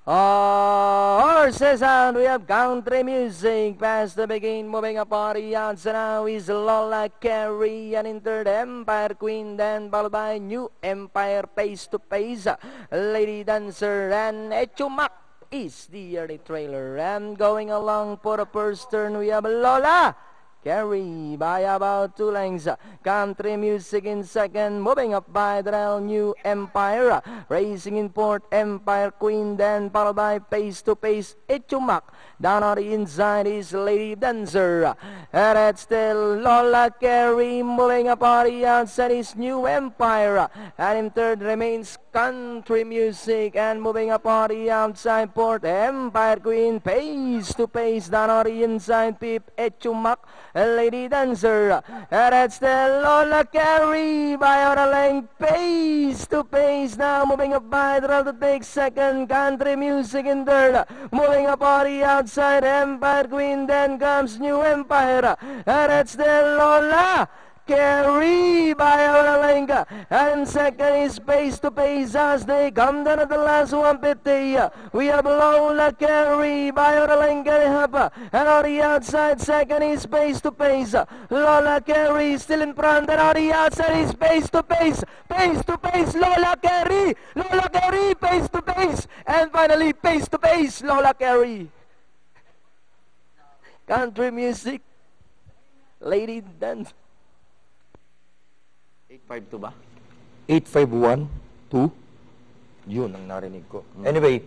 Horses and we have country music past the begin, moving a party out. So now is Lola Carey and in third Empire Queen, then followed by New Empire Pace to Pace, Lady Dancer and Echumak is the early trailer. And going along for the first turn we have Lola Carey by about 2 lengths. Country music in second, moving up by the New Empire. Racing in fourth, Empire Queen, then followed by Pace to Pace, Echumak. Down on the inside is Lady Dancer. And it's still Lola Carey, moving up on the outside is New Empire. And in third remains Country Music, and moving up on the outside fourth, Empire Queen, Pace to Pace. Down on the inside, Pip, Echumak, Lady Dancer. And it's the Lola Carey by on a length, Pace to Pace. Now moving up by the road to take second, Country Music in third. Moving up on the outside, Empire Queen, then comes New Empire. And it's the Lola Carey by Oralenga, and second is Pace to Pace as they come down at the last 150. We have Lola Carey by Oralenga, and on the outside second is Pace to Pace. Lola Carey still in front, and on the outside is Pace to Pace. Pace to Pace, Lola Carey, Pace to Pace, and finally Pace to Pace, Lola Carey. Country Music, Lady Dance. 852 ba? 8512. Yun ang narinig ko. Anyway,